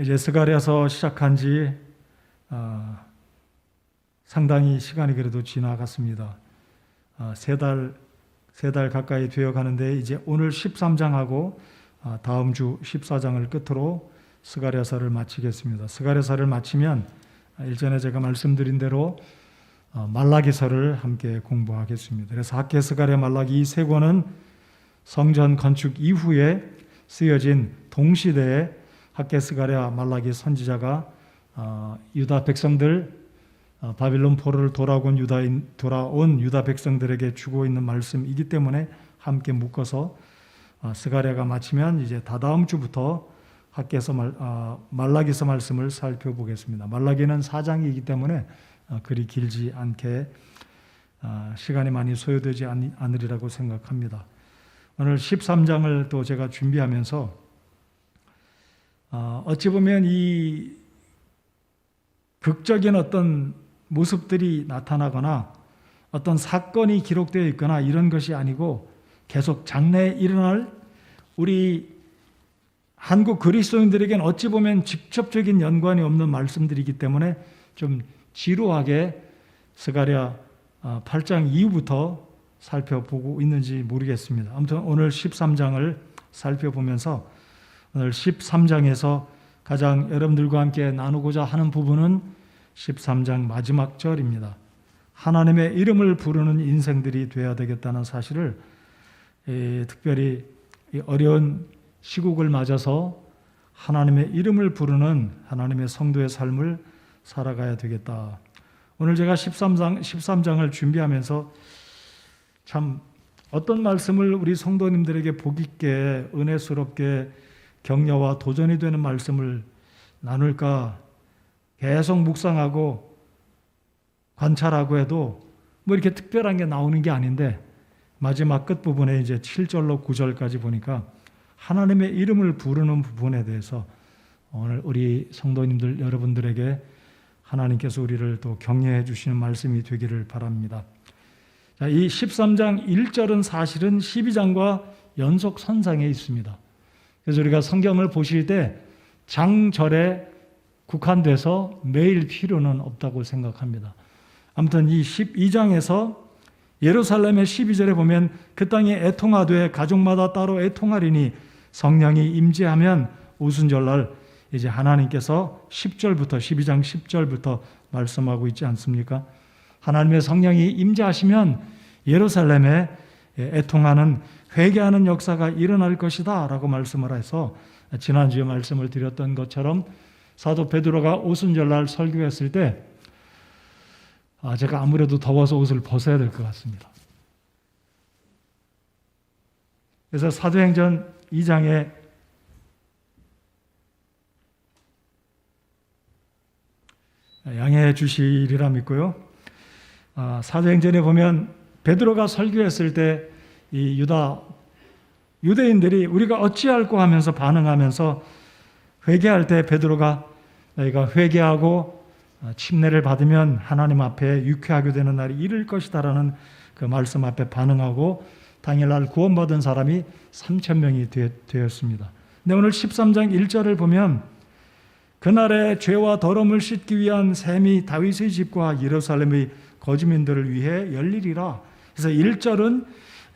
이제 스가랴서 시작한 지 상당히 시간이 그래도 지나갔습니다. 세 달 가까이 되어 가는데 이제 오늘 13장하고 다음 주 14장을 끝으로 스가랴서를 마치겠습니다. 스가랴서를 마치면 일전에 제가 말씀드린 대로 말라기서를 함께 공부하겠습니다. 그래서 학개, 스가랴, 말라기 이 세 권은 성전 건축 이후에 쓰여진 동시대에 학개, 스가랴, 말라기 선지자가 유다 백성들 바빌론 포로를 돌아온 유다 백성들에게 주고 있는 말씀이기 때문에 함께 묶어서 스가랴가 마치면 이제 다다음 주부터 학개서 말라기서 말씀을 살펴보겠습니다. 말라기는 4장이기 때문에 그리 길지 않게 시간이 많이 소요되지 않으리라고 생각합니다. 오늘 13장을 또 제가 준비하면서 어찌 보면 이 극적인 어떤 모습들이 나타나거나 어떤 사건이 기록되어 있거나 이런 것이 아니고 계속 장래에 일어날 우리 한국 그리스도인들에게는 어찌 보면 직접적인 연관이 없는 말씀들이기 때문에 좀 지루하게 스가랴 8장 이후부터 살펴보고 있는지 모르겠습니다. 아무튼 오늘 13장을 살펴보면서 오늘 13장에서 가장 여러분들과 함께 나누고자 하는 부분은 13장 마지막 절입니다. 하나님의 이름을 부르는 인생들이 되어야 되겠다는 사실을 특별히 어려운 시국을 맞아서 하나님의 이름을 부르는 하나님의 성도의 삶을 살아가야 되겠다. 오늘 제가 13장을 준비하면서 참 어떤 말씀을 우리 성도님들에게 복 있게 은혜스럽게 격려와 도전이 되는 말씀을 나눌까 계속 묵상하고 관찰하고 해도 뭐 이렇게 특별한 게 나오는 게 아닌데 마지막 끝부분에 이제 7절로 9절까지 보니까 하나님의 이름을 부르는 부분에 대해서 오늘 우리 성도님들 여러분들에게 하나님께서 우리를 또 격려해 주시는 말씀이 되기를 바랍니다. 자, 이 13장 1절은 사실은 12장과 연속 선상에 있습니다. 그래서 우리가 성경을 보실 때 장절에 국한돼서 매일 필요는 없다고 생각합니다. 아무튼 이 12장에서 예루살렘의 12절에 보면 그 땅이 애통하되 가족마다 따로 애통하리니 성령이 임재하면 오순절날 이제 하나님께서 10절부터 12장 10절부터 말씀하고 있지 않습니까? 하나님의 성령이 임재하시면 예루살렘에 애통하는 회개하는 역사가 일어날 것이다 라고 말씀을 해서 지난주에 말씀을 드렸던 것처럼 사도 베드로가 오순절날 설교했을 때 제가 아무래도 더워서 옷을 벗어야 될 것 같습니다. 그래서 사도행전 2장에 양해해 주시리라 믿고요. 사도행전에 보면 베드로가 설교했을 때 이 유대인들이 우리가 어찌할꼬 하면서 반응하면서 회개할 때 베드로가 너희가 회개하고 침례를 받으면 하나님 앞에 유쾌하게 되는 날이 이를 것이다라는 그 말씀 앞에 반응하고 당일날 구원받은 사람이 3,000명이 되었습니다. 근데 오늘 13장 1절을 보면 그날에 죄와 더러움을 씻기 위한 셈이 다윗의 집과 예루살렘의 거주민들을 위해 열리리라. 그래서 1절은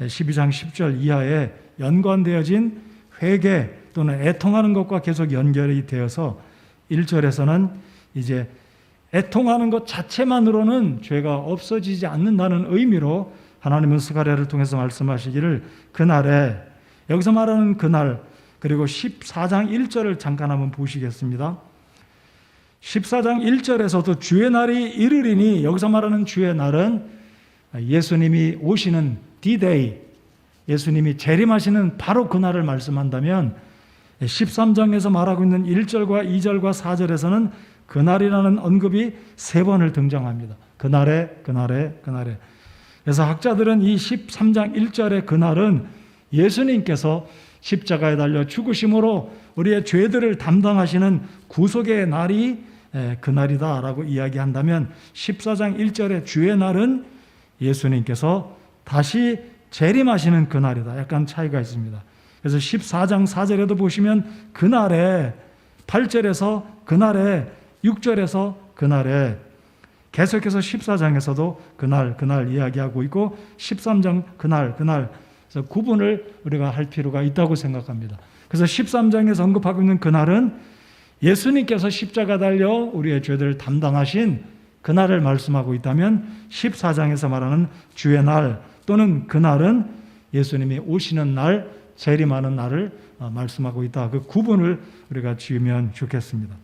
12장 10절 이하에 연관되어진 회개 또는 애통하는 것과 계속 연결이 되어서 1절에서는 이제 애통하는 것 자체만으로는 죄가 없어지지 않는다는 의미로 하나님은 스가랴를 통해서 말씀하시기를 그날에, 여기서 말하는 그날, 그리고 14장 1절을 잠깐 한번 보시겠습니다. 14장 1절에서도 주의 날이 이르리니, 여기서 말하는 주의 날은 예수님이 오시는 D-Day, 예수님이 재림하시는 바로 그날을 말씀한다면 13장에서 말하고 있는 1절과 2절과 4절에서는 그날이라는 언급이 3번을 등장합니다. 그날에. 그래서 학자들은 이 13장 1절의 그날은 예수님께서 십자가에 달려 죽으심으로 우리의 죄들을 담당하시는 구속의 날이 그날이다라고 이야기한다면 14장 1절의 주의 날은 예수님께서 다시 재림하시는 그날이다. 약간 차이가 있습니다. 그래서 14장 4절에도 보시면 그날에 8절에서 그날에, 6절에서 그날에, 계속해서 14장에서도 그날 이야기하고 있고 13장 그날 그래서 구분을 우리가 할 필요가 있다고 생각합니다. 그래서 13장에서 언급하고 있는 그날은 예수님께서 십자가 달려 우리의 죄들을 담당하신 그날을 말씀하고 있다면, 14장에서 말하는 주의 날 또는 그날은 예수님이 오시는 날, 재림하는 날을 말씀하고 있다. 그 구분을 우리가 지으면 좋겠습니다.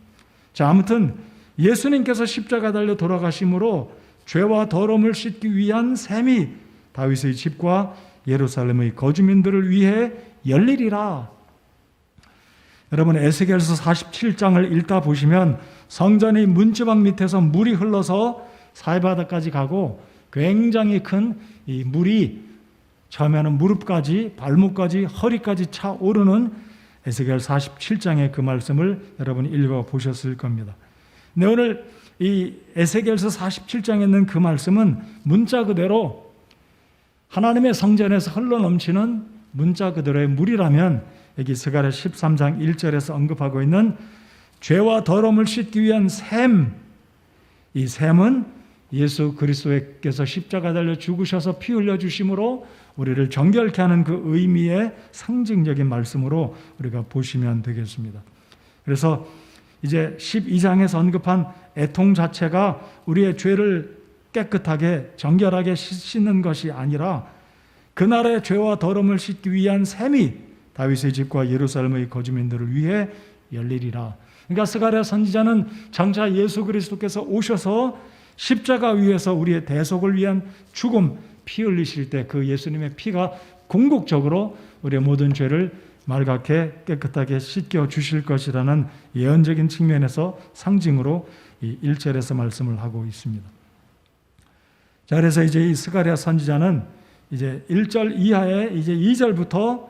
자, 아무튼 예수님께서 십자가 달려 돌아가심으로 죄와 더러움을 씻기 위한 셈이 다윗의 집과 예루살렘의 거주민들을 위해 열리리라. 여러분, 에스겔서 47장을 읽다 보시면 성전의 문지방 밑에서 물이 흘러서 사해바다까지 가고 굉장히 큰 이 물이 처음에는 무릎까지, 발목까지, 허리까지 차오르는 에스겔 47장의 그 말씀을 여러분이 읽어보셨을 겁니다. 근데 오늘 이 에스겔서 47장에 있는 그 말씀은 문자 그대로 하나님의 성전에서 흘러넘치는 문자 그대로의 물이라면, 여기 스가랴 13장 1절에서 언급하고 있는 죄와 더러움을 씻기 위한 셈, 이 셈은 예수 그리스도께서 십자가 달려 죽으셔서 피 흘려 주심으로 우리를 정결케 하는 그 의미의 상징적인 말씀으로 우리가 보시면 되겠습니다. 그래서 이제 12장에서 언급한 애통 자체가 우리의 죄를 깨끗하게 정결하게 씻는 것이 아니라 그날의 죄와 더러움을 씻기 위한 셈이 다윗의 집과 예루살렘의 거주민들을 위해 열리리라. 그러니까 스가랴 선지자는 장차 예수 그리스도께서 오셔서 십자가 위에서 우리의 대속을 위한 죽음, 피 흘리실 때 그 예수님의 피가 궁극적으로 우리의 모든 죄를 맑게 깨끗하게 씻겨 주실 것이라는 예언적인 측면에서 상징으로 이 1절에서 말씀을 하고 있습니다. 자, 그래서 이제 이 스가랴 선지자는 이제 1절 이하에 이제 2절부터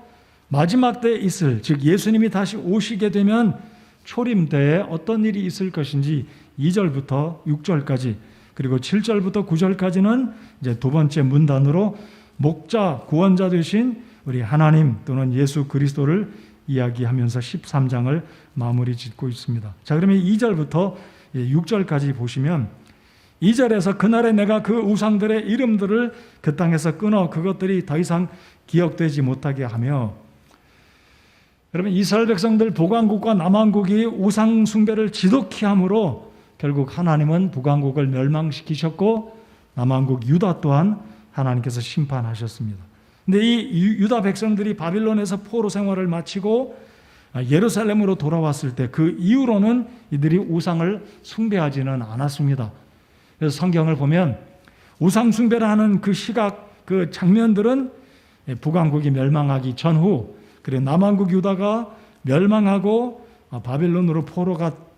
마지막 때에 있을, 즉 예수님이 다시 오시게 되면 초림 때에 어떤 일이 있을 것인지 2절부터 6절까지, 그리고 7절부터 9절까지는 이제 두 번째 문단으로 목자, 구원자 되신 우리 하나님 또는 예수 그리스도를 이야기하면서 13장을 마무리 짓고 있습니다. 자, 그러면 2절부터 6절까지 보시면 2절에서 그날에 내가 그 우상들의 이름들을 그 땅에서 끊어 그것들이 더 이상 기억되지 못하게 하며, 여러분 이스라엘 백성들 북왕국과 남왕국이 우상 숭배를 지독히 함으로 결국 하나님은 북왕국을 멸망시키셨고 남왕국 유다 또한 하나님께서 심판하셨습니다. 근데 이 유다 백성들이 바빌론에서 포로 생활을 마치고 예루살렘으로 돌아왔을 때 그 이후로는 이들이 우상을 숭배하지는 않았습니다. 그래서 성경을 보면 우상 숭배를 하는 그 시각, 그 장면들은 북왕국이 멸망하기 전후, 그리고 남왕국 유다가 멸망하고 바빌론으로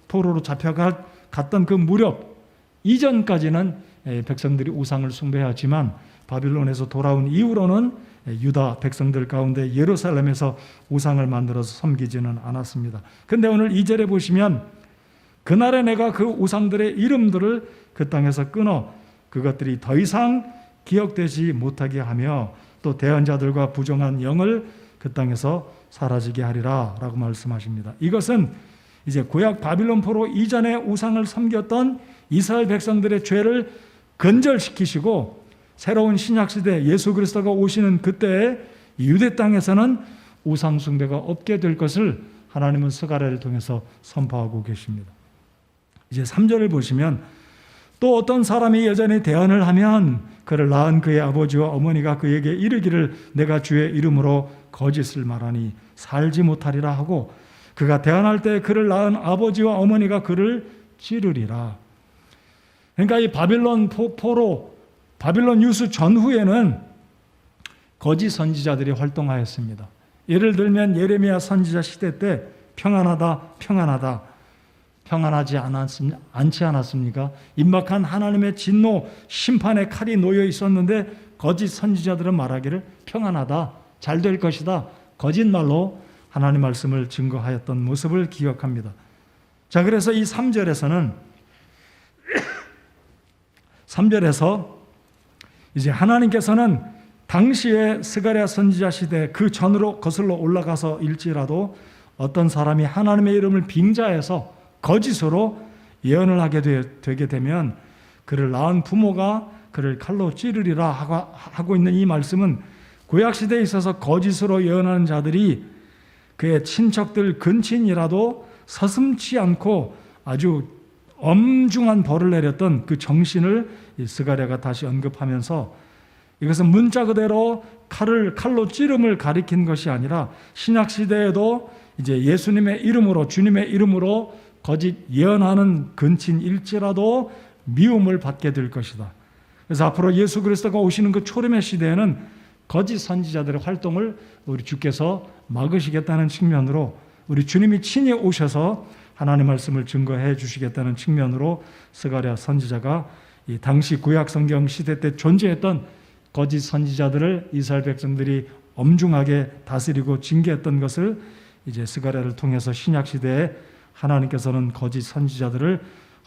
포로로 잡혀갔던 그 무렵 이전까지는 백성들이 우상을 숭배하지만 바빌론에서 돌아온 이후로는 유다 백성들 가운데 예루살렘에서 우상을 만들어서 섬기지는 않았습니다. 그런데 오늘 2절에 보시면 그날에 내가 그 우상들의 이름들을 그 땅에서 끊어 그것들이 더 이상 기억되지 못하게 하며 또 대언자들과 부정한 영을 그 땅에서 사라지게 하리라 라고 말씀하십니다. 이것은 이제 구약 바빌론 포로 이전에 우상을 섬겼던 이스라엘 백성들의 죄를 근절시키시고 새로운 신약시대 예수 그리스도가 오시는 그때에 유대 땅에서는 우상 숭배가 없게 될 것을 하나님은 스가랴를 통해서 선포하고 계십니다. 이제 3절을 보시면 또 어떤 사람이 여전히 대언을 하면 그를 낳은 그의 아버지와 어머니가 그에게 이르기를 내가 주의 이름으로 거짓을 말하니 살지 못하리라 하고 그가 대언할 때 그를 낳은 아버지와 어머니가 그를 찌르리라. 그러니까 이 바빌론 포로 바빌론 유수 전후에는 거짓 선지자들이 활동하였습니다. 예를 들면 예레미야 선지자 시대 때 평안하다 평안하지 않지 않았습니까? 임박한 하나님의 진노 심판의 칼이 놓여 있었는데 거짓 선지자들은 말하기를 평안하다, 잘 될 것이다, 거짓말로 하나님 말씀을 증거하였던 모습을 기억합니다. 자, 그래서 이 3절에서는 3절에서 이제 하나님께서는 당시의 스가랴 선지자 시대 그 전으로 거슬러 올라가서 일지라도 어떤 사람이 하나님의 이름을 빙자해서 거짓으로 예언을 하게 되게 되면 그를 낳은 부모가 그를 칼로 찌르리라 하고 있는 이 말씀은 구약시대에 있어서 거짓으로 예언하는 자들이 그의 친척들 근친이라도 서슴지 않고 아주 엄중한 벌을 내렸던 그 정신을 스가랴가 다시 언급하면서 이것은 문자 그대로 칼로 찌름을 가리킨 것이 아니라 신약시대에도 이제 예수님의 이름으로, 주님의 이름으로 거짓 예언하는 근친일지라도 미움을 받게 될 것이다. 그래서 앞으로 예수 그리스도가 오시는 그 초림의 시대에는 거짓 선지자들의 활동을 우리 주께서 막으시겠다는 측면으로, 우리 주님이 친히 오셔서 하나님의 말씀을 증거해 주시겠다는 측면으로 스가랴 선지자가 이 당시 구약 성경 시대 때 존재했던 거짓 선지자들을 이스라엘 백성들이 엄중하게 다스리고 징계했던 것을 이제 스가랴를 통해서 신약 시대에 하나님께서는 거짓 선지자들을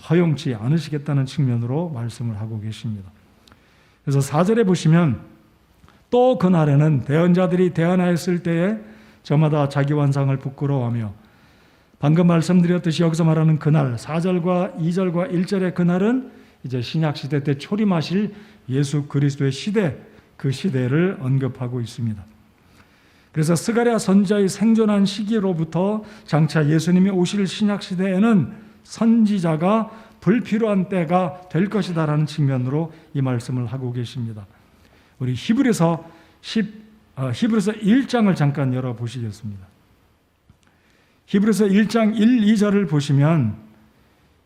허용치 않으시겠다는 측면으로 말씀을 하고 계십니다. 그래서 4절에 보시면 또 그날에는 대언자들이 대언하였을 때에 저마다 자기 완상을 부끄러워하며, 방금 말씀드렸듯이 여기서 말하는 그날 4절과 2절과 1절의 그날은 이제 신약 시대 때 초림하실 예수 그리스도의 시대, 그 시대를 언급하고 있습니다. 그래서 스가랴 선지자의 생존한 시기로부터 장차 예수님이 오실 신약 시대에는 선지자가 불필요한 때가 될 것이다라는 측면으로 이 말씀을 하고 계십니다. 우리 히브리서 1장을 잠깐 열어보시겠습니다. 히브리서 1장 1, 2절을 보시면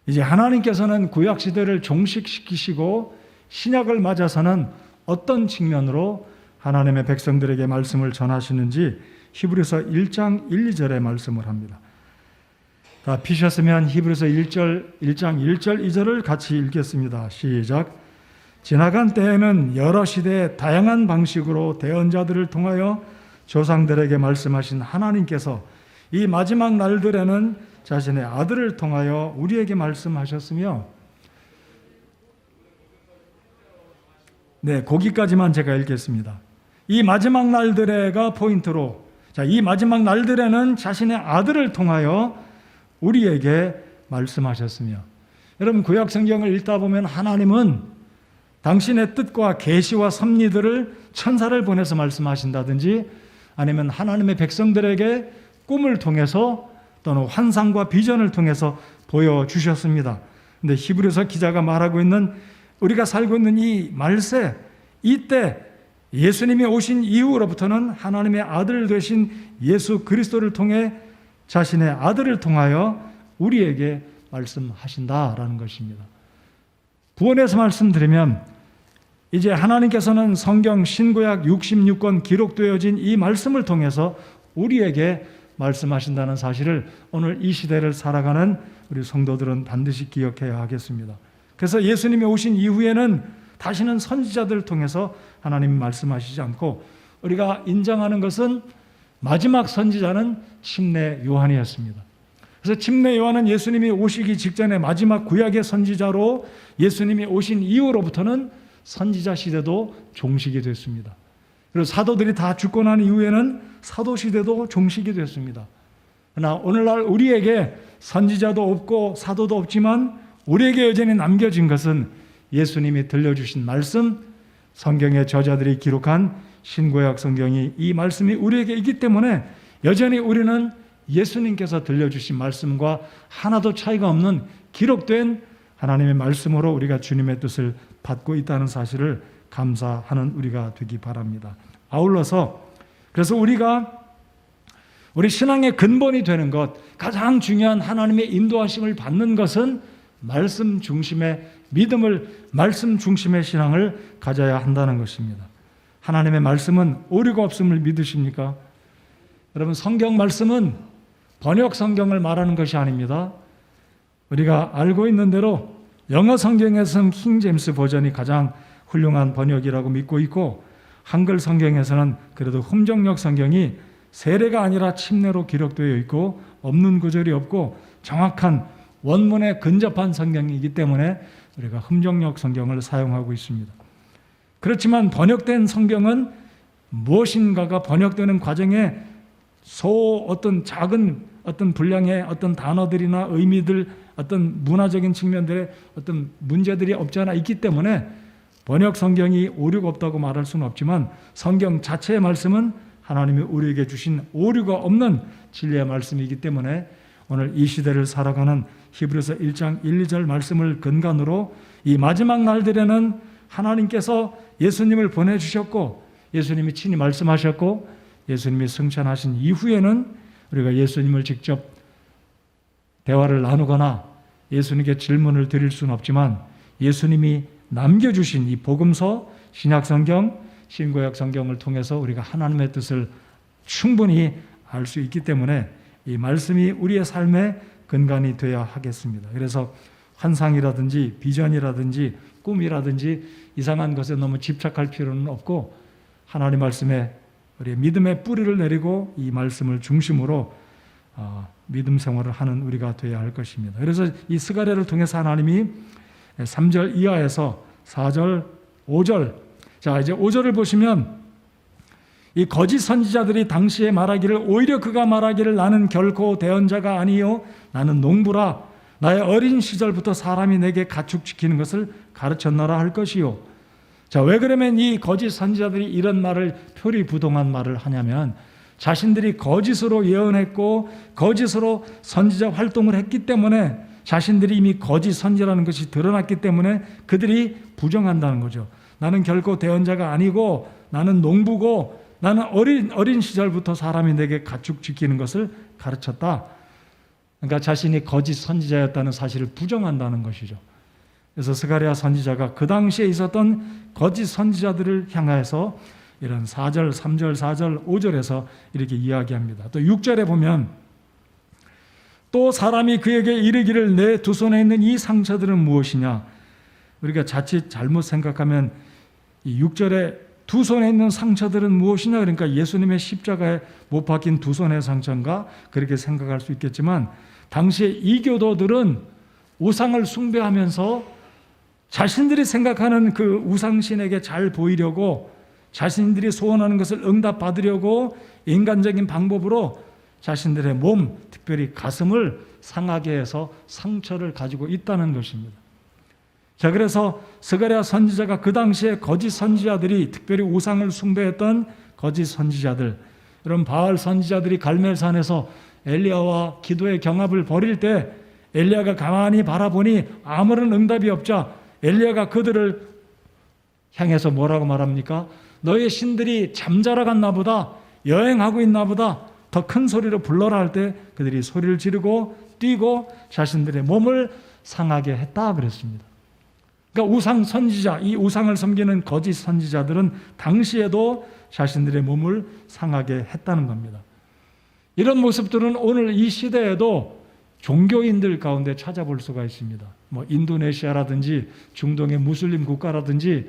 이제 하나님께서는 구약시대를 종식시키시고 신약을 맞아서는 어떤 측면으로 하나님의 백성들에게 말씀을 전하시는지 히브리서 1장 1, 2절에 말씀을 합니다. 다 피셨으면 히브리서 1장 1절 2절을 같이 읽겠습니다. 시작. 지나간 때에는 여러 시대의 다양한 방식으로 대언자들을 통하여 조상들에게 말씀하신 하나님께서 이 마지막 날들에는 자신의 아들을 통하여 우리에게 말씀하셨으며, 네, 거기까지만 제가 읽겠습니다. 이 마지막 날들에가 포인트로, 이 마지막 날들에는 자신의 아들을 통하여 우리에게 말씀하셨으며, 여러분 구약 성경을 읽다 보면 하나님은 당신의 뜻과 계시와 섭리들을 천사를 보내서 말씀하신다든지 아니면 하나님의 백성들에게 꿈을 통해서 또는 환상과 비전을 통해서 보여주셨습니다. 그런데 히브리서 기자가 말하고 있는, 우리가 살고 있는 이 말세, 이때 예수님이 오신 이후로부터는 하나님의 아들 되신 예수 그리스도를 통해 자신의 아들을 통하여 우리에게 말씀하신다라는 것입니다. 부언해서 말씀드리면 이제 하나님께서는 성경 신구약 66권 기록되어진 이 말씀을 통해서 우리에게 말씀하신다는 사실을 오늘 이 시대를 살아가는 우리 성도들은 반드시 기억해야 하겠습니다. 그래서 예수님이 오신 이후에는 다시는 선지자들을 통해서 하나님이 말씀하시지 않고, 우리가 인정하는 것은 마지막 선지자는 침례 요한이었습니다. 그래서 침례 요한은 예수님이 오시기 직전에 마지막 구약의 선지자로, 예수님이 오신 이후로부터는 선지자 시대도 종식이 됐습니다. 그리고 사도들이 다 죽고 난 이후에는 사도 시대도 종식이 됐습니다. 그러나 오늘날 우리에게 선지자도 없고 사도도 없지만 우리에게 여전히 남겨진 것은 예수님이 들려주신 말씀, 성경의 저자들이 기록한 신구약 성경이, 이 말씀이 우리에게 있기 때문에 여전히 우리는 예수님께서 들려주신 말씀과 하나도 차이가 없는 기록된 하나님의 말씀으로 우리가 주님의 뜻을 받고 있다는 사실을 감사하는 우리가 되기 바랍니다. 아울러서 그래서 우리 신앙의 근본이 되는 것, 가장 중요한 하나님의 인도하심을 받는 것은 말씀 중심의 믿음을, 말씀 중심의 신앙을 가져야 한다는 것입니다. 하나님의 말씀은 오류가 없음을 믿으십니까? 여러분, 성경 말씀은 번역 성경을 말하는 것이 아닙니다. 우리가 알고 있는 대로 영어 성경에서는 킹 제임스 버전이 가장 훌륭한 번역이라고 믿고 있고, 한글 성경에서는 그래도 흠정역 성경이 세례가 아니라 침례로 기록되어 있고 없는 구절이 없고 정확한 원문에 근접한 성경이기 때문에 우리가 흠정역 성경을 사용하고 있습니다. 그렇지만 번역된 성경은 무엇인가가 번역되는 과정에 어떤 작은 어떤 분량의 어떤 단어들이나 의미들, 어떤 문화적인 측면들의 어떤 문제들이 없지 않아 있기 때문에 번역 성경이 오류가 없다고 말할 수는 없지만 성경 자체의 말씀은 하나님이 우리에게 주신 오류가 없는 진리의 말씀이기 때문에 오늘 이 시대를 살아가는 히브리서 1장 1, 2절 말씀을 근간으로 이 마지막 날들에는 하나님께서 예수님을 보내주셨고 예수님이 친히 말씀하셨고 예수님이 승천하신 이후에는 우리가 예수님을 직접 대화를 나누거나 예수님께 질문을 드릴 수는 없지만 예수님이 남겨주신 이 복음서, 신약성경, 신구약 성경을 통해서 우리가 하나님의 뜻을 충분히 알 수 있기 때문에 이 말씀이 우리의 삶의 근간이 되어야 하겠습니다. 그래서 환상이라든지 비전이라든지 꿈이라든지 이상한 것에 너무 집착할 필요는 없고 하나님 말씀에 우리의 믿음의 뿌리를 내리고 이 말씀을 중심으로 믿음 생활을 하는 우리가 되어야 할 것입니다. 그래서 이 스가랴를 통해서 하나님이 3절 이하에서 4절, 5절, 자 이제 5절을 보시면 이 거짓 선지자들이 당시에 말하기를 오히려 그가 말하기를 나는 결코 대언자가 아니요 나는 농부라 나의 어린 시절부터 사람이 내게 가축지키는 것을 가르쳤노라 할 것이요. 자, 왜 그러면 이 거짓 선지자들이 이런 말을 표리부동한 말을 하냐면 자신들이 거짓으로 예언했고 거짓으로 선지자 활동을 했기 때문에 자신들이 이미 거짓 선지라는 것이 드러났기 때문에 그들이 부정한다는 거죠. 나는 결코 대언자가 아니고 나는 농부고 나는 어린 시절부터 사람이 내게 가축 지키는 것을 가르쳤다. 그러니까 자신이 거짓 선지자였다는 사실을 부정한다는 것이죠. 그래서 스가랴 선지자가 그 당시에 있었던 거짓 선지자들을 향해서 이런 4절, 3절, 4절, 5절에서 이렇게 이야기합니다. 또 6절에 보면 또 사람이 그에게 이르기를 내 두 손에 있는 이 상처들은 무엇이냐. 우리가 자칫 잘못 생각하면 이 6절에 두 손에 있는 상처들은 무엇이냐, 그러니까 예수님의 십자가에 못 박힌 두 손의 상처인가 그렇게 생각할 수 있겠지만 당시에 이교도들은 우상을 숭배하면서 자신들이 생각하는 그 우상신에게 잘 보이려고 자신들이 소원하는 것을 응답받으려고 인간적인 방법으로 자신들의 몸, 특별히 가슴을 상하게 해서 상처를 가지고 있다는 것입니다. 자, 그래서 스가랴 선지자가 그 당시에 거짓 선지자들이 특별히 우상을 숭배했던 거짓 선지자들, 이런 바알 선지자들이 갈멜산에서 엘리야와 기도의 경합을 벌일 때 엘리야가 가만히 바라보니 아무런 응답이 없자 엘리야가 그들을 향해서 뭐라고 말합니까? 너의 신들이 잠자러 갔나 보다, 여행하고 있나 보다, 더 큰 소리로 불러라 할 때 그들이 소리를 지르고 뛰고 자신들의 몸을 상하게 했다 그랬습니다. 그러니까 우상 선지자, 이 우상을 섬기는 거짓 선지자들은 당시에도 자신들의 몸을 상하게 했다는 겁니다. 이런 모습들은 오늘 이 시대에도 종교인들 가운데 찾아볼 수가 있습니다. 뭐 인도네시아라든지 중동의 무슬림 국가라든지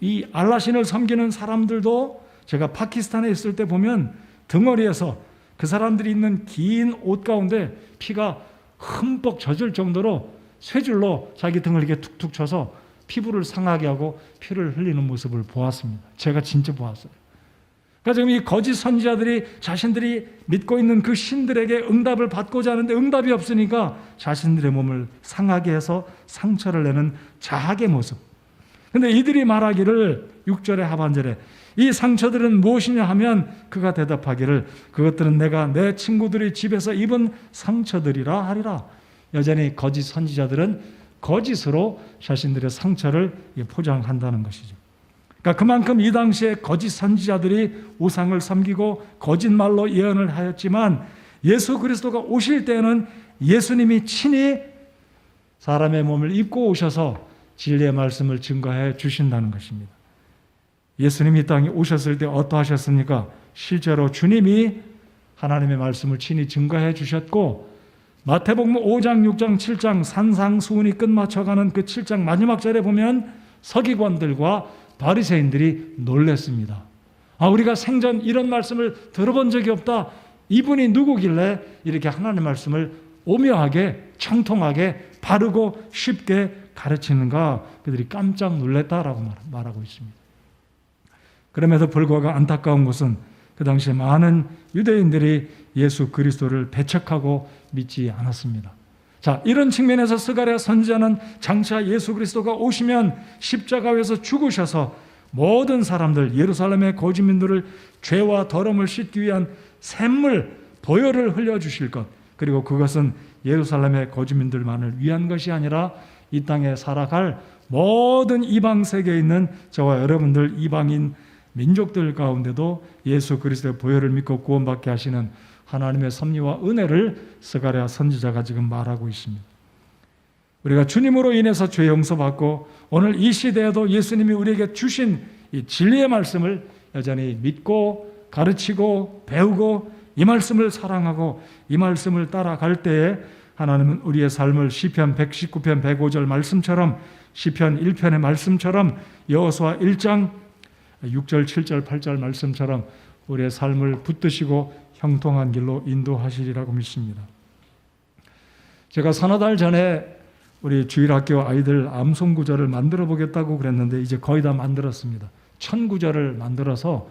이 알라신을 섬기는 사람들도 제가 파키스탄에 있을 때 보면 등허리에서 그 사람들이 입는 긴 옷 가운데 피가 흠뻑 젖을 정도로 쇠줄로 자기 등을 이렇게 툭툭 쳐서 피부를 상하게 하고 피를 흘리는 모습을 보았습니다. 제가 진짜 보았어요. 그러니까 지금 이 거짓 선지자들이 자신들이 믿고 있는 그 신들에게 응답을 받고자 하는데 응답이 없으니까 자신들의 몸을 상하게 해서 상처를 내는 자학의 모습. 그런데 이들이 말하기를 6절의 하반절에 이 상처들은 무엇이냐 하면 그가 대답하기를 그것들은 내가 내 친구들의 집에서 입은 상처들이라 하리라. 여전히 거짓 선지자들은 거짓으로 자신들의 상처를 포장한다는 것이죠. 그러니까 그만큼 이 당시에 거짓 선지자들이 우상을 섬기고 거짓말로 예언을 하였지만 예수 그리스도가 오실 때는 예수님이 친히 사람의 몸을 입고 오셔서 진리의 말씀을 증거해 주신다는 것입니다. 예수님이 이 땅에 오셨을 때 어떠하셨습니까? 실제로 주님이 하나님의 말씀을 친히 증거해 주셨고 마태복음 5장, 6장, 7장 산상수훈이 끝마쳐가는 그 7장 마지막 절에 보면 서기관들과 바리새인들이 놀랬습니다. 우리가 생전 이런 말씀을 들어본 적이 없다. 이분이 누구길래 이렇게 하나님의 말씀을 오묘하게 청통하게 바르고 쉽게 가르치는가. 그들이 깜짝 놀랐다라고 말하고 있습니다. 그럼에도 불구하고 안타까운 것은 그 당시에 많은 유대인들이 예수 그리스도를 배척하고 믿지 않았습니다. 자, 이런 측면에서 스가랴 선지자는 장차 예수 그리스도가 오시면 십자가에서 죽으셔서 모든 사람들, 예루살렘의 거주민들을 죄와 더러움을 씻기 위한 샘물, 보혈을 흘려주실 것, 그리고 그것은 예루살렘의 거주민들만을 위한 것이 아니라 이 땅에 살아갈 모든 이방 세계에 있는 저와 여러분들 이방인 민족들 가운데도 예수 그리스도의 보혈을 믿고 구원받게 하시는 하나님의 섭리와 은혜를 스가랴 선지자가 지금 말하고 있습니다. 우리가 주님으로 인해서 죄 용서받고 오늘 이 시대에도 예수님이 우리에게 주신 이 진리의 말씀을 여전히 믿고 가르치고 배우고 이 말씀을 사랑하고 이 말씀을 따라갈 때에 하나님은 우리의 삶을 시편 119편 105절 말씀처럼 시편 1편의 말씀처럼 여호수아 1장 6절 7절 8절 말씀처럼 우리의 삶을 붙드시고 형통한 길로 인도하시리라고 믿습니다. 제가 서너 달 전에 우리 주일학교 아이들 암송구절을 만들어 보겠다고 그랬는데 이제 거의 다 만들었습니다. 1000구절을 만들어서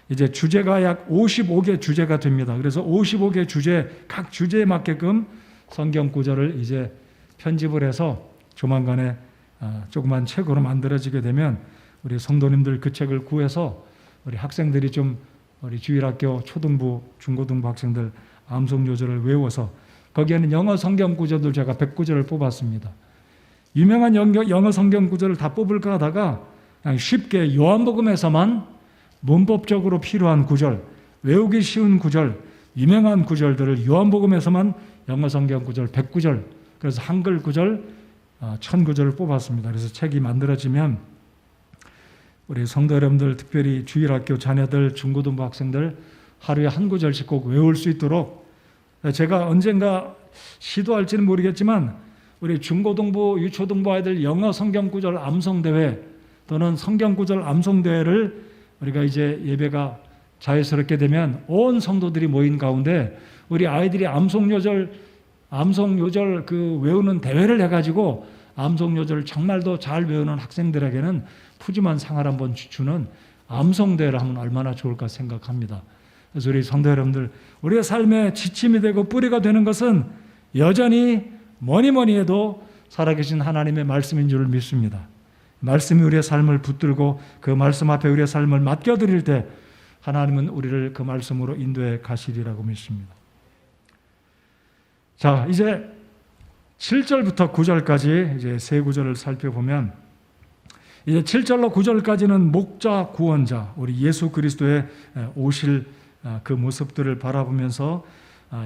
이제 주제가 약 55개 주제가 됩니다. 그래서 55개 주제, 각 주제에 맞게끔 성경 구절을 이제 편집을 해서 조만간에 조그만 책으로 만들어지게 되면 우리 성도님들 그 책을 구해서 우리 학생들이 좀 우리 주일학교 초등부, 중고등부 학생들 암송 요절을 외워서 거기에는 영어 성경 구절들 제가 100구절을 뽑았습니다. 유명한 영어 성경 구절을 다 뽑을까 하다가 그냥 쉽게 요한복음에서만 문법적으로 필요한 구절, 외우기 쉬운 구절, 유명한 구절들을 요한복음에서만 영어 성경 구절 100구절, 그래서 한글 구절 1000구절을 뽑았습니다. 그래서 책이 만들어지면 우리 성도 여러분들, 특별히 주일학교 자녀들, 중고등부 학생들 하루에 한 구절씩 꼭 외울 수 있도록 제가 언젠가 시도할지는 모르겠지만 우리 중고등부, 유초등부 아이들 영어 성경 구절 암송대회 또는 성경 구절 암송대회를 우리가 이제 예배가 자유스럽게 되면 온 성도들이 모인 가운데 우리 아이들이 암송 요절 그 외우는 대회를 해가지고 암송 요절을 정말 더 잘 외우는 학생들에게는 푸짐한 상을 한번 주는 암송 대회를 하면 얼마나 좋을까 생각합니다. 그래서 우리 성도 여러분들, 우리의 삶에 지침이 되고 뿌리가 되는 것은 여전히 뭐니 해도 살아계신 하나님의 말씀인 줄 믿습니다. 말씀이 우리의 삶을 붙들고 그 말씀 앞에 우리의 삶을 맡겨드릴 때 하나님은 우리를 그 말씀으로 인도해 가시리라고 믿습니다. 자, 이제 7절부터 9절까지 이제 세 구절을 살펴보면 이제 7절로 9절까지는 목자 구원자, 우리 예수 그리스도의 오실 그 모습들을 바라보면서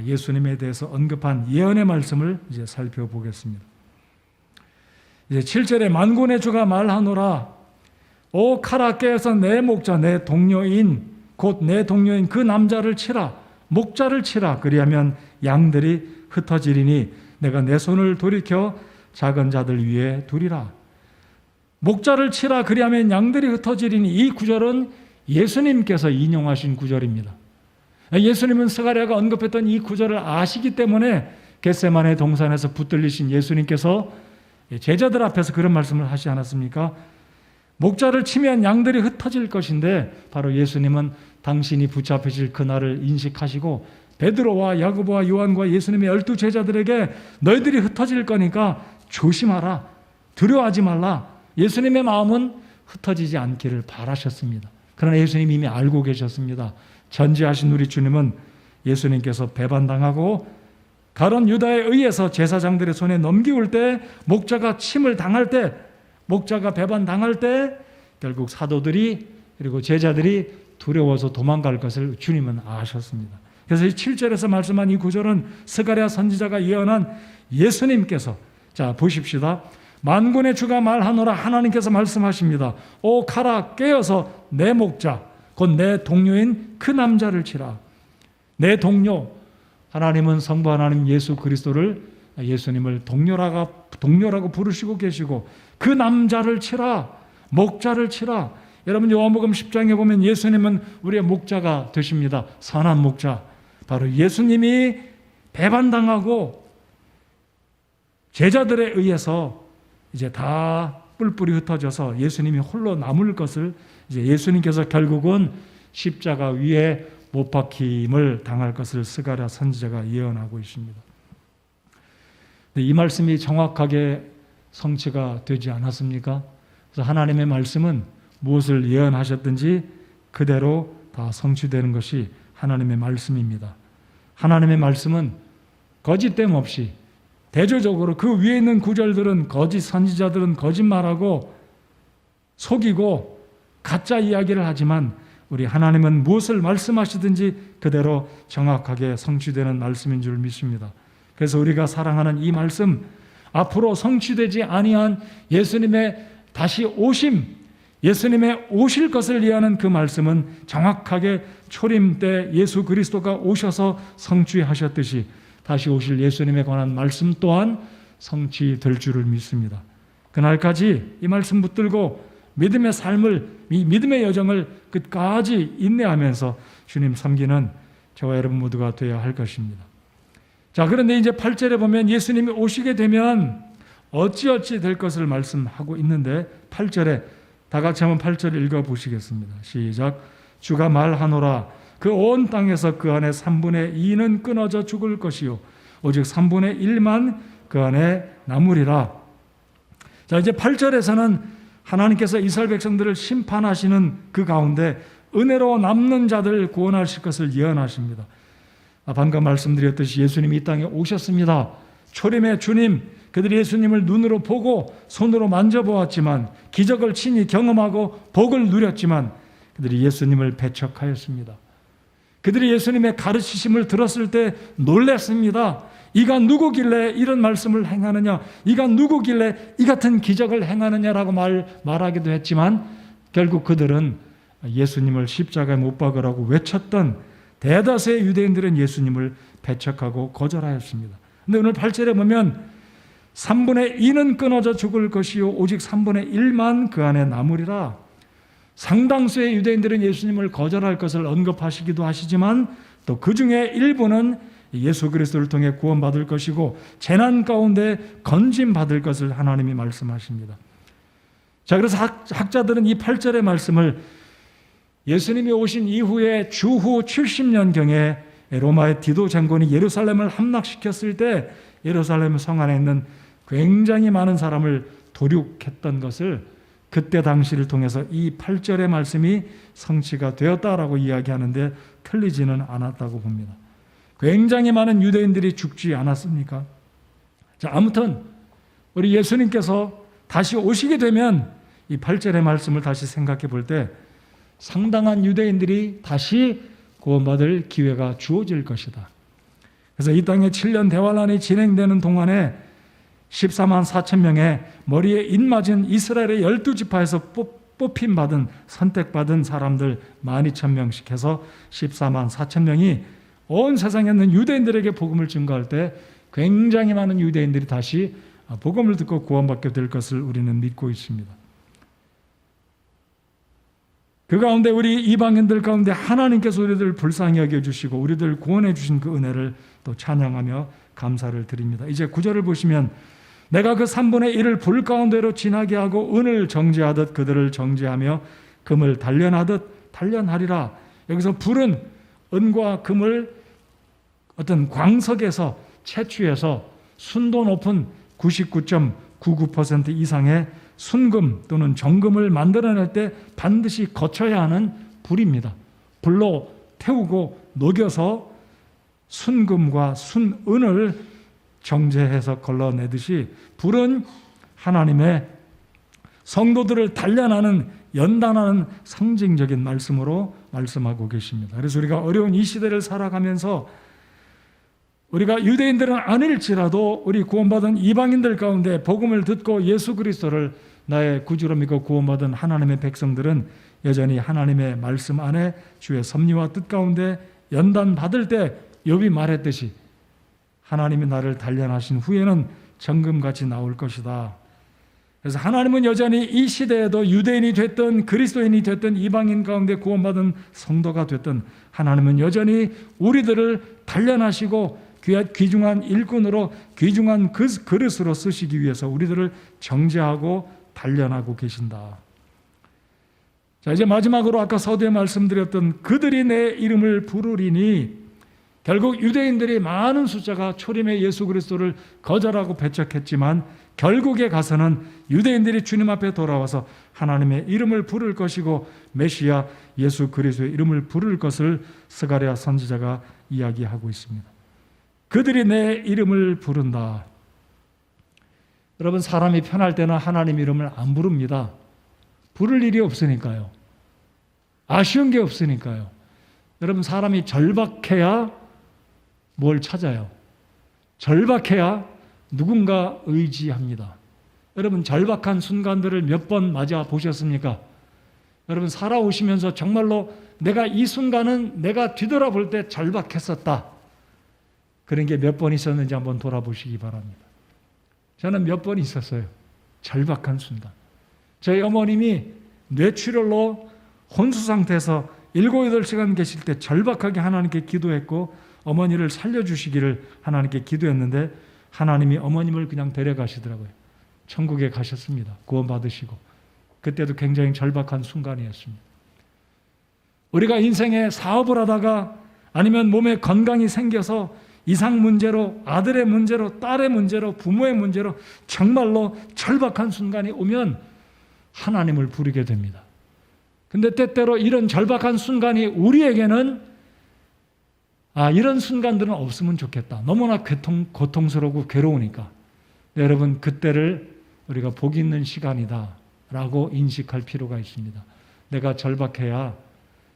예수님에 대해서 언급한 예언의 말씀을 이제 살펴보겠습니다. 이제 7절에 만군의 주가 말하노라 오 카라 깨어서 내 목자 내 동료인 곧 내 동료인 그 남자를 치라 목자를 치라 그리하면 양들이 흩어지리니 내가 내 손을 돌이켜 작은 자들 위에 두리라. 목자를 치라 그리하면 양들이 흩어지리니 이 구절은 예수님께서 인용하신 구절입니다. 예수님은 스가랴가 언급했던 이 구절을 아시기 때문에 겟세마네 동산에서 붙들리신 예수님께서 제자들 앞에서 그런 말씀을 하시지 않았습니까? 목자를 치면 양들이 흩어질 것인데 바로 예수님은 당신이 붙잡히실 그날을 인식하시고 베드로와 야고보와 요한과 예수님의 12 제자들에게 너희들이 흩어질 거니까 조심하라, 두려워하지 말라. 예수님의 마음은 흩어지지 않기를 바라셨습니다. 그러나 예수님이 이미 알고 계셨습니다. 전지하신 우리 주님은 예수님께서 배반당하고 가론 유다에 의해서 제사장들의 손에 넘기울 때 목자가 침을 당할 때 목자가 배반당할 때 결국 사도들이 그리고 제자들이 두려워서 도망갈 것을 주님은 아셨습니다. 그래서 이 7절에서 말씀한 이 구절은 스가랴 선지자가 예언한 예수님께서 자 보십시다. 만군의 주가 말하노라 하나님께서 말씀하십니다. 오 가라 깨어서 내 목자 곧 내 동료인 그 남자를 치라. 내 동료 하나님은 성부 하나님 예수 그리스도를 예수님을 동료라고 부르시고 계시고 그 남자를 치라 목자를 치라. 여러분 요한복음 10장에 보면 예수님은 우리의 목자가 되십니다. 선한 목자 바로 예수님이 배반당하고 제자들에 의해서 이제 다 뿔뿔이 흩어져서 예수님이 홀로 남을 것을 이제 예수님께서 결국은 십자가 위에 못 박힘을 당할 것을 스가랴 선지자가 예언하고 있습니다. 이 말씀이 정확하게 성취가 되지 않았습니까? 그래서 하나님의 말씀은 무엇을 예언하셨든지 그대로 다 성취되는 것이 하나님의 말씀입니다. 하나님의 말씀은 거짓됨 없이 대조적으로 그 위에 있는 구절들은 거짓 선지자들은 거짓말하고 속이고 가짜 이야기를 하지만 우리 하나님은 무엇을 말씀하시든지 그대로 정확하게 성취되는 말씀인 줄 믿습니다. 그래서 우리가 사랑하는 이 말씀, 앞으로 성취되지 아니한 예수님의 다시 오심, 예수님의 오실 것을 예하는 그 말씀은 정확하게 초림 때 예수 그리스도가 오셔서 성취하셨듯이 다시 오실 예수님에 관한 말씀 또한 성취될 줄을 믿습니다. 그날까지 이 말씀 붙들고 믿음의 삶을, 이 믿음의 여정을 끝까지 인내하면서 주님 섬기는 저와 여러분 모두가 되어야 할 것입니다. 자, 그런데 이제 8절에 보면 예수님이 오시게 되면 어찌어찌 될 것을 말씀하고 있는데 8절에 다 같이 한번 8절 읽어보시겠습니다. 시작. 주가 말하노라. 그 온 땅에서 그 안에 3분의 2는 끊어져 죽을 것이요 오직 3분의 1만 그 안에 남으리라. 자, 이제 8절에서는 하나님께서 이스라엘 백성들을 심판하시는 그 가운데 은혜로 남는 자들 구원하실 것을 예언하십니다. 방금 말씀드렸듯이 예수님이 이 땅에 오셨습니다. 초림의 주님, 그들이 예수님을 눈으로 보고 손으로 만져보았지만 기적을 친히 경험하고 복을 누렸지만 그들이 예수님을 배척하였습니다. 그들이 예수님의 가르치심을 들었을 때 놀랐습니다. 이가 누구길래 이런 말씀을 행하느냐, 이가 누구길래 이 같은 기적을 행하느냐라고 말하기도 했지만 결국 그들은 예수님을 십자가에 못 박으라고 외쳤던 대다수의 유대인들은 예수님을 배척하고 거절하였습니다. 그런데 오늘 8절에 보면 3분의 2는 끊어져 죽을 것이요 오직 3분의 1만 그 안에 남으리라. 상당수의 유대인들은 예수님을 거절할 것을 언급하시기도 하시지만 또 그 중에 일부는 예수 그리스도를 통해 구원받을 것이고 재난 가운데 건짐받을 것을 하나님이 말씀하십니다. 자, 그래서 학자들은 이 8절의 말씀을 예수님이 오신 이후에 주후 70년경에 로마의 디도 장군이 예루살렘을 함락시켰을 때 예루살렘 성 안에 있는 굉장히 많은 사람을 도륙했던 것을 그때 당시를 통해서 이 8절의 말씀이 성취가 되었다라고 이야기하는데 틀리지는 않았다고 봅니다. 굉장히 많은 유대인들이 죽지 않았습니까? 자, 아무튼 우리 예수님께서 다시 오시게 되면 이 8절의 말씀을 다시 생각해 볼 때 상당한 유대인들이 다시 구원받을 기회가 주어질 것이다. 그래서 이 땅에 7년 대환란이 진행되는 동안에 14만 4천 명의 머리에 인맞은 이스라엘의 12지파에서 뽑힘받은 선택받은 사람들 12,000명씩 해서 14만 4천 명이 온 세상에 있는 유대인들에게 복음을 증거할 때 굉장히 많은 유대인들이 다시 복음을 듣고 구원받게 될 것을 우리는 믿고 있습니다. 그 가운데 우리 이방인들 가운데 하나님께서 우리들을 불쌍히 여겨주시고 우리들을 구원해 주신 그 은혜를 또 찬양하며 감사를 드립니다. 이제 9절을 보시면 내가 그 3분의 1을 불 가운데로 지나게 하고 은을 정죄하듯 그들을 정죄하며 금을 단련하듯 단련하리라. 여기서 불은 은과 금을 어떤 광석에서 채취해서 순도 높은 99.99% 이상의 순금 또는 정금을 만들어낼 때 반드시 거쳐야 하는 불입니다. 불로 태우고 녹여서 순금과 순은을 정제해서 걸러내듯이 불은 하나님의 성도들을 단련하는 연단하는 상징적인 말씀으로 말씀하고 계십니다. 그래서 우리가 어려운 이 시대를 살아가면서 우리가 유대인들은 아닐지라도 우리 구원받은 이방인들 가운데 복음을 듣고 예수 그리스도를 나의 구주로 믿고 구원받은 하나님의 백성들은 여전히 하나님의 말씀 안에 주의 섭리와 뜻 가운데 연단받을 때 욥이 말했듯이 하나님이 나를 단련하신 후에는 정금같이 나올 것이다. 그래서 하나님은 여전히 이 시대에도 유대인이 됐든 그리스도인이 됐든 이방인 가운데 구원받은 성도가 됐든 하나님은 여전히 우리들을 단련하시고 귀중한 일꾼으로 귀중한 그릇으로 쓰시기 위해서 우리들을 정죄하고 단련하고 계신다. 자, 이제 마지막으로 아까 서두에 말씀드렸던 그들이 내 이름을 부르리니, 결국 유대인들이 많은 숫자가 초림의 예수 그리스도를 거절하고 배척했지만 결국에 가서는 유대인들이 주님 앞에 돌아와서 하나님의 이름을 부를 것이고 메시아 예수 그리스도의 이름을 부를 것을 스가랴 선지자가 이야기하고 있습니다. 그들이 내 이름을 부른다. 여러분, 사람이 편할 때는 하나님 이름을 안 부릅니다. 부를 일이 없으니까요. 아쉬운 게 없으니까요. 여러분, 사람이 절박해야 뭘 찾아요? 절박해야 누군가 의지합니다. 여러분, 절박한 순간들을 몇 번 맞아 보셨습니까? 여러분, 살아오시면서 정말로 내가 이 순간은 내가 뒤돌아볼 때 절박했었다, 그런 게 몇 번 있었는지 한번 돌아보시기 바랍니다. 저는 몇 번 있었어요. 절박한 순간. 저희 어머님이 뇌출혈로 혼수 상태에서 7, 8시간 계실 때 절박하게 하나님께 기도했고 어머니를 살려주시기를 하나님께 기도했는데 하나님이 어머님을 그냥 데려가시더라고요. 천국에 가셨습니다. 구원받으시고. 그때도 굉장히 절박한 순간이었습니다. 우리가 인생에 사업을 하다가 아니면 몸에 건강이 생겨서 이상 문제로, 아들의 문제로, 딸의 문제로, 부모의 문제로 정말로 절박한 순간이 오면 하나님을 부르게 됩니다. 근데 때때로 이런 절박한 순간이 우리에게는 이런 순간들은 없으면 좋겠다. 너무나 고통스러우고 괴로우니까. 여러분, 그때를 우리가 복 있는 시간이다 라고 인식할 필요가 있습니다. 내가 절박해야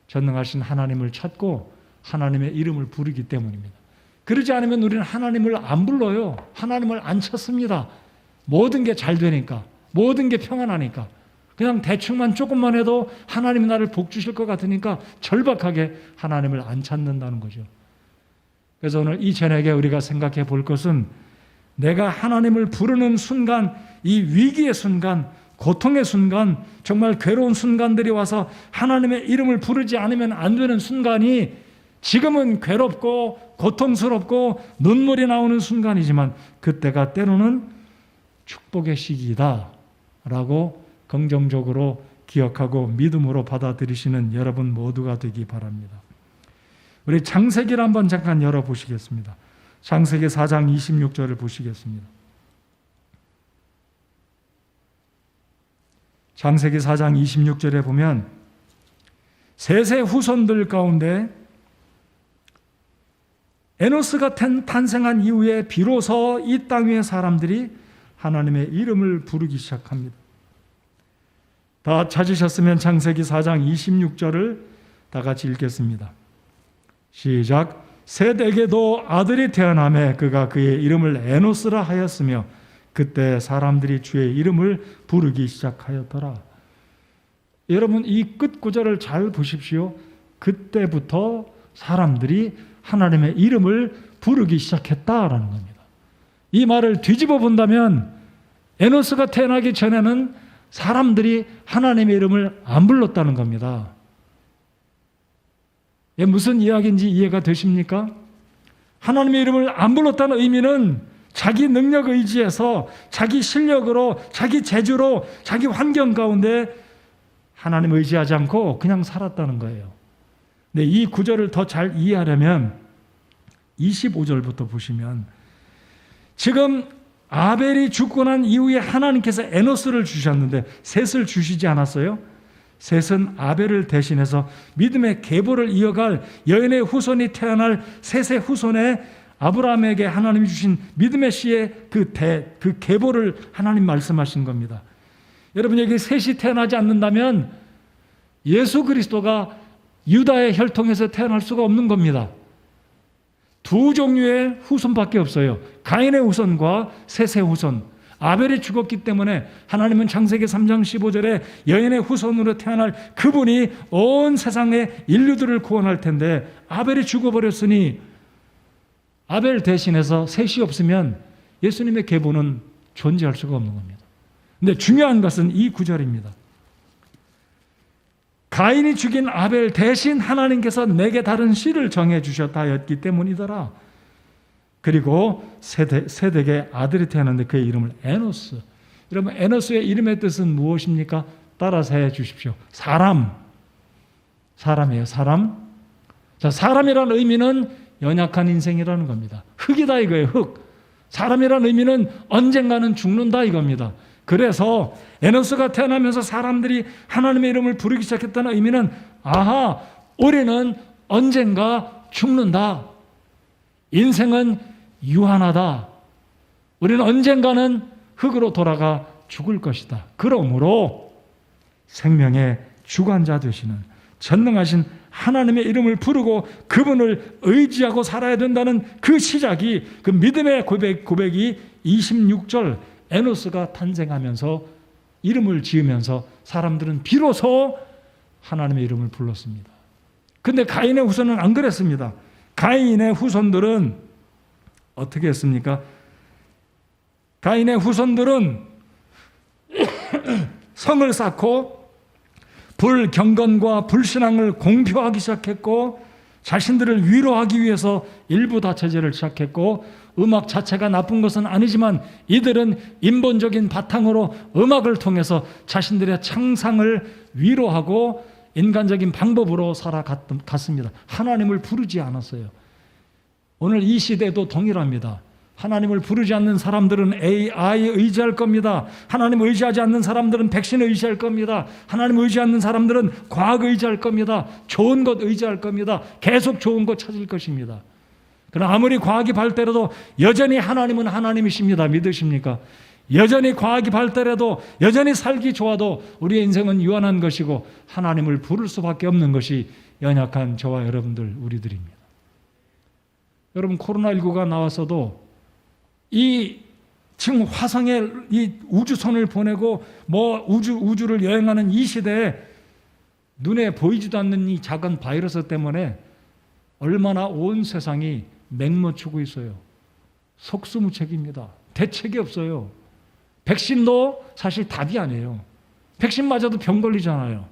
전능하신 하나님을 찾고 하나님의 이름을 부르기 때문입니다. 그러지 않으면 우리는 하나님을 안 불러요. 하나님을 안 찾습니다. 모든 게 잘 되니까, 모든 게 평안하니까, 그냥 대충만 조금만 해도 하나님이 나를 복 주실 것 같으니까 절박하게 하나님을 안 찾는다는 거죠. 그래서 오늘 이 저녁에 우리가 생각해 볼 것은 내가 하나님을 부르는 순간, 이 위기의 순간, 고통의 순간, 정말 괴로운 순간들이 와서 하나님의 이름을 부르지 않으면 안 되는 순간이 지금은 괴롭고 고통스럽고 눈물이 나오는 순간이지만 그때가 때로는 축복의 시기이다 라고 긍정적으로 기억하고 믿음으로 받아들이시는 여러분 모두가 되기 바랍니다. 우리 창세기를 한번 잠깐 열어보시겠습니다. 창세기 4장 26절을 보시겠습니다. 창세기 4장 26절에 보면 셋의 후손들 가운데 에노스가 탄생한 이후에 비로소 이 땅 위의 사람들이 하나님의 이름을 부르기 시작합니다. 다 찾으셨으면 창세기 4장 26절을 다 같이 읽겠습니다. 시작. 셋에게도 아들이 태어나매 그가 그의 이름을 에노스라 하였으며 그때 사람들이 주의 이름을 부르기 시작하였더라. 여러분, 이 끝 구절을 잘 보십시오. 그때부터 사람들이 하나님의 이름을 부르기 시작했다라는 겁니다. 이 말을 뒤집어 본다면 에노스가 태어나기 전에는 사람들이 하나님의 이름을 안 불렀다는 겁니다. 무슨 이야기인지 이해가 되십니까? 하나님의 이름을 안 불렀다는 의미는 자기 능력 의지에서 자기 실력으로, 자기 재주로, 자기 환경 가운데 하나님 의지하지 않고 그냥 살았다는 거예요. 근데 이 구절을 더 잘 이해하려면 25절부터 보시면 지금 아벨이 죽고 난 이후에 하나님께서 에노스를 주셨는데 셋을 주시지 않았어요? 셋은 아벨을 대신해서 믿음의 계보를 이어갈 여인의 후손이 태어날 셋의 후손에 아브라함에게 하나님이 주신 믿음의 씨의 그 계보를 하나님 말씀하신 겁니다. 여러분, 여기 셋이 태어나지 않는다면 예수 그리스도가 유다의 혈통에서 태어날 수가 없는 겁니다. 두 종류의 후손밖에 없어요. 가인의 후손과 셋의 후손. 아벨이 죽었기 때문에 하나님은 창세기 3장 15절에 여인의 후손으로 태어날 그분이 온 세상의 인류들을 구원할 텐데 아벨이 죽어버렸으니 아벨 대신해서 셋이 없으면 예수님의 계보는 존재할 수가 없는 겁니다. 근데 중요한 것은 이 구절입니다. 가인이 죽인 아벨 대신 하나님께서 내게 다른 씨를 정해 주셨다 하였기 때문이더라. 그리고 셋에게 아들이 태어났는데 그의 이름을 에노스. 여러분, 에노스의 이름의 뜻은 무엇입니까? 따라서 해 주십시오. 사람이에요. 사람. 자, 사람이라는 의미는 연약한 인생이라는 겁니다. 흙이다 이거예요. 흙. 사람이라는 의미는 언젠가는 죽는다 이겁니다. 그래서 에노스가 태어나면서 사람들이 하나님의 이름을 부르기 시작했다는 의미는 아하, 우리는 언젠가 죽는다. 인생은 유한하다. 우리는 언젠가는 흙으로 돌아가 죽을 것이다. 그러므로 생명의 주관자 되시는 전능하신 하나님의 이름을 부르고 그분을 의지하고 살아야 된다는 그 시작이, 그 믿음의 고백이 26절 에노스가 탄생하면서 이름을 지으면서 사람들은 비로소 하나님의 이름을 불렀습니다. 근데 가인의 후손은 안 그랬습니다. 가인의 후손들은 어떻게 했습니까? 가인의 후손들은 성을 쌓고 불경건과 불신앙을 공표하기 시작했고, 자신들을 위로하기 위해서 일부 다처제를 시작했고, 음악 자체가 나쁜 것은 아니지만 이들은 인본적인 바탕으로 음악을 통해서 자신들의 창상을 위로하고 인간적인 방법으로 살아갔습니다. 하나님을 부르지 않았어요. 오늘 이 시대도 동일합니다. 하나님을 부르지 않는 사람들은 AI에 의지할 겁니다. 하나님을 의지하지 않는 사람들은 백신을 의지할 겁니다. 하나님을 의지하지 않는 사람들은 과학 의지할 겁니다. 좋은 것 의지할 겁니다. 계속 좋은 것 찾을 것입니다. 그러나 아무리 과학이 발달해도 여전히 하나님은 하나님이십니다. 믿으십니까? 여전히 과학이 발달해도, 여전히 살기 좋아도 우리의 인생은 유한한 것이고 하나님을 부를 수밖에 없는 것이 연약한 저와 여러분들, 우리들입니다. 여러분, 코로나19가 나왔어도 지금 화성에 이 우주선을 보내고 우주를 여행하는 이 시대에 눈에 보이지도 않는 이 작은 바이러스 때문에 얼마나 온 세상이 맹모치고 있어요. 속수무책입니다. 대책이 없어요. 백신도 사실 답이 아니에요. 백신 맞아도 병 걸리잖아요.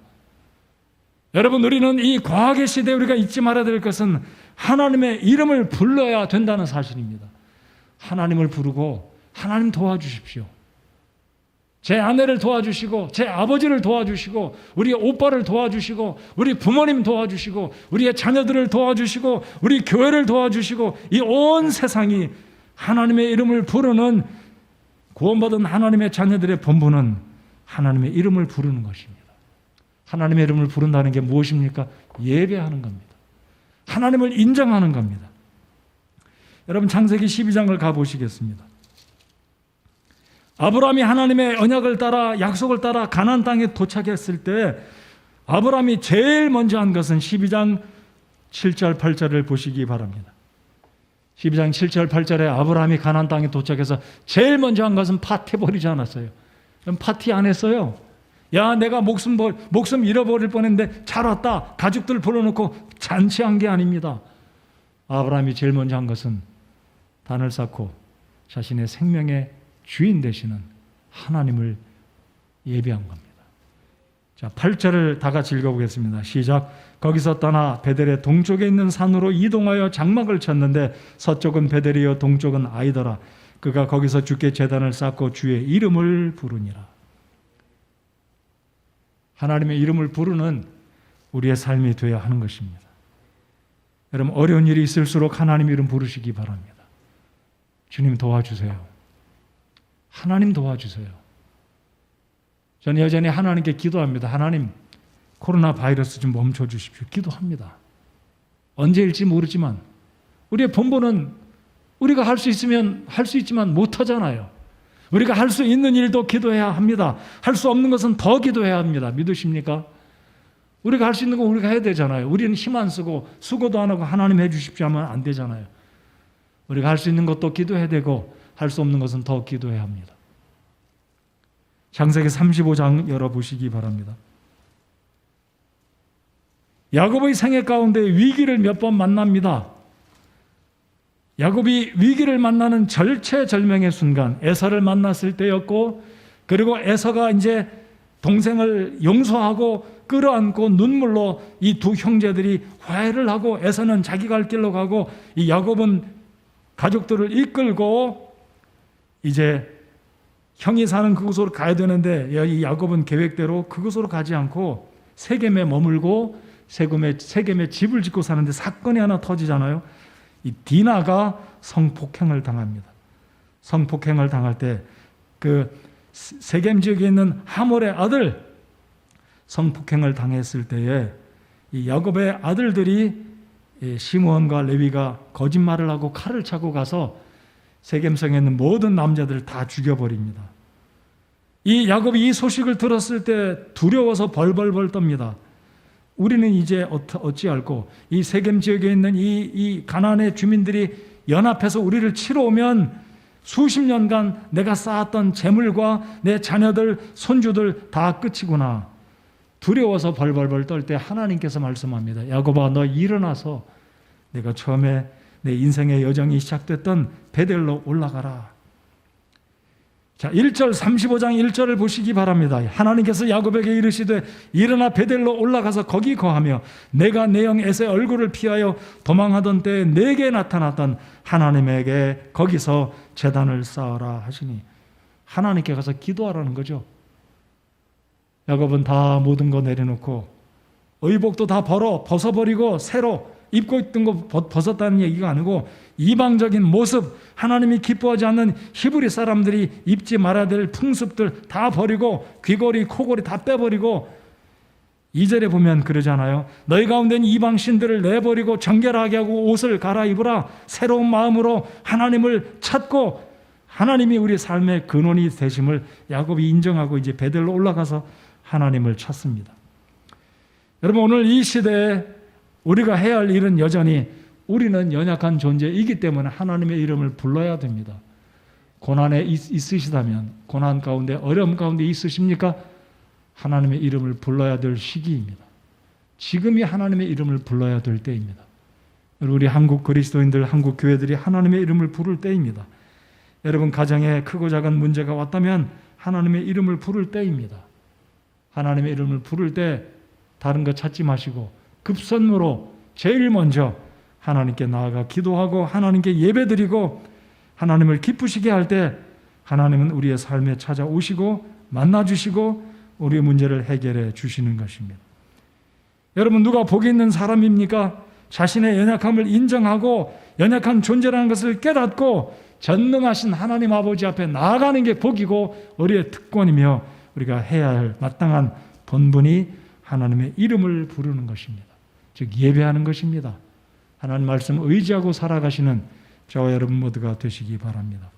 여러분, 우리는 이 과학의 시대에 우리가 잊지 말아야 될 것은 하나님의 이름을 불러야 된다는 사실입니다. 하나님을 부르고 하나님 도와주십시오. 제 아내를 도와주시고 제 아버지를 도와주시고 우리 오빠를 도와주시고 우리 부모님 도와주시고 우리의 자녀들을 도와주시고 우리 교회를 도와주시고 이 온 세상이 하나님의 이름을 부르는, 구원받은 하나님의 자녀들의 본분은 하나님의 이름을 부르는 것입니다. 하나님의 이름을 부른다는 게 무엇입니까? 예배하는 겁니다. 하나님을 인정하는 겁니다. 여러분, 창세기 12장을 가보시겠습니다. 아브라함이 하나님의 언약을 따라, 약속을 따라 가나안 땅에 도착했을 때 아브라함이 제일 먼저 한 것은 12장 7절 8절을 보시기 바랍니다. 12장 7절 8절에 아브라함이 가나안 땅에 도착해서 제일 먼저 한 것은 파티 버리지 않았어요. 파티 안 했어요. 야, 내가 목숨 잃어버릴 뻔했는데 잘 왔다, 가족들 불러놓고 잔치한 게 아닙니다. 아브라함이 제일 먼저 한 것은 단을 쌓고 자신의 생명의 주인 되시는 하나님을 예배한 겁니다. 자, 8절을 다 같이 읽어보겠습니다. 시작. 거기서 떠나 베델의 동쪽에 있는 산으로 이동하여 장막을 쳤는데 서쪽은 베델이요 동쪽은 아이더라. 그가 거기서 주께 제단을 쌓고 주의 이름을 부르니라. 하나님의 이름을 부르는 우리의 삶이 되어야 하는 것입니다. 여러분, 어려운 일이 있을수록 하나님 이름 부르시기 바랍니다. 주님 도와주세요. 하나님 도와주세요. 저는 여전히 하나님께 기도합니다. 하나님, 코로나 바이러스 좀 멈춰주십시오. 기도합니다. 언제일지 모르지만 우리의 본분은 우리가 할 수 있으면 할 수 있지만 못하잖아요. 우리가 할 수 있는 일도 기도해야 합니다. 할 수 없는 것은 더 기도해야 합니다. 믿으십니까? 우리가 할 수 있는 거 우리가 해야 되잖아요. 우리는 힘 안 쓰고 수고도 안 하고 하나님 해 주십시오 하면 안 되잖아요. 우리가 할 수 있는 것도 기도해야 되고 할 수 없는 것은 더 기도해야 합니다. 창세기 35장 열어보시기 바랍니다. 야곱의 생애 가운데 위기를 몇 번 만납니다. 야곱이 위기를 만나는 절체절명의 순간, 에서를 만났을 때였고, 그리고 에서가 이제 동생을 용서하고 끌어안고 눈물로 이 두 형제들이 화해를 하고, 에서는 자기 갈 길로 가고, 이 야곱은 가족들을 이끌고 이제 형이 사는 그곳으로 가야 되는데 이 야곱은 계획대로 그곳으로 가지 않고 세겜에 머물고 세겜에 집을 짓고 사는데 사건이 하나 터지잖아요. 이 디나가 성폭행을 당합니다. 성폭행을 당할 때 그 세겜 지역에 있는 하몰의 아들 성폭행을 당했을 때에 이 야곱의 아들들이 시므온과 레위가 거짓말을 하고 칼을 차고 가서 세겜성에 있는 모든 남자들을 다 죽여버립니다. 이 야곱이 이 소식을 들었을 때 두려워서 벌벌벌 떱니다. 우리는 이제 어찌할꼬 이 세겜 지역에 있는 이 가나안의 주민들이 연합해서 우리를 치러 오면 수십 년간 내가 쌓았던 재물과 내 자녀들, 손주들 다 끝이구나. 두려워서 벌벌벌 떨 때 하나님께서 말씀합니다. 야곱아, 너 일어나서 내가 처음에 내 인생의 여정이 시작됐던 베델로 올라가라. 자, 1절 35장 1절을 보시기 바랍니다. 하나님께서 야곱에게 이르시되 일어나 베델로 올라가서 거기 거하며 내가 내 형 에서의 얼굴을 피하여 도망하던 때에 내게 나타났던 하나님에게 거기서 제단을 쌓아라 하시니, 하나님께 가서 기도하라는 거죠. 야곱은 다 모든 거 내려놓고 의복도 다 벗어버리고 새로 입고 있던 거 벗었다는 얘기가 아니고 이방적인 모습, 하나님이 기뻐하지 않는 히브리 사람들이 입지 말아야 될 풍습들 다 버리고 귀걸이, 코걸이 다 빼버리고, 2절에 보면 그러잖아요. 너희 가운데 있는 이방 신들을 내버리고 정결하게 하고 옷을 갈아입으라. 새로운 마음으로 하나님을 찾고 하나님이 우리 삶의 근원이 되심을 야곱이 인정하고 이제 베델로 올라가서 하나님을 찾습니다. 여러분, 오늘 이 시대에 우리가 해야 할 일은 여전히 우리는 연약한 존재이기 때문에 하나님의 이름을 불러야 됩니다. 고난에 있으시다면, 고난 가운데 어려움 가운데 있으십니까? 하나님의 이름을 불러야 될 시기입니다. 지금이 하나님의 이름을 불러야 될 때입니다. 우리 한국 그리스도인들, 한국 교회들이 하나님의 이름을 부를 때입니다. 여러분 가정에 크고 작은 문제가 왔다면 하나님의 이름을 부를 때입니다. 하나님의 이름을 부를 때 다른 거 찾지 마시고 급선무로 제일 먼저 하나님께 나아가 기도하고 하나님께 예배드리고 하나님을 기쁘시게 할 때 하나님은 우리의 삶에 찾아오시고 만나주시고 우리의 문제를 해결해 주시는 것입니다. 여러분, 누가 복이 있는 사람입니까? 자신의 연약함을 인정하고 연약한 존재라는 것을 깨닫고 전능하신 하나님 아버지 앞에 나아가는 게 복이고 우리의 특권이며 우리가 해야 할 마땅한 본분이 하나님의 이름을 부르는 것입니다. 즉 예배하는 것입니다. 하나님 말씀 의지하고 살아가시는 저와 여러분 모두가 되시기 바랍니다.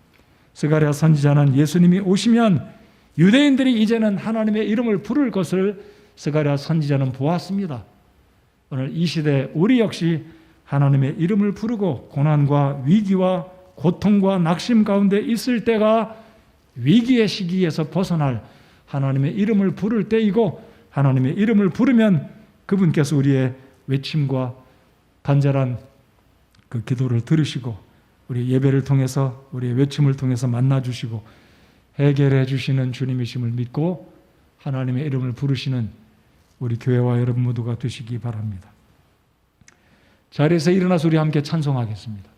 스가랴 선지자는 예수님이 오시면 유대인들이 이제는 하나님의 이름을 부를 것을 스가랴 선지자는 보았습니다. 오늘 이 시대 우리 역시 하나님의 이름을 부르고 고난과 위기와 고통과 낙심 가운데 있을 때가 위기의 시기에서 벗어날 하나님의 이름을 부를 때이고, 하나님의 이름을 부르면 그분께서 우리의 외침과 간절한 그 기도를 들으시고 우리 예배를 통해서 우리의 외침을 통해서 만나주시고 해결해 주시는 주님이심을 믿고 하나님의 이름을 부르시는 우리 교회와 여러분 모두가 되시기 바랍니다. 자리에서 일어나서 우리 함께 찬송하겠습니다.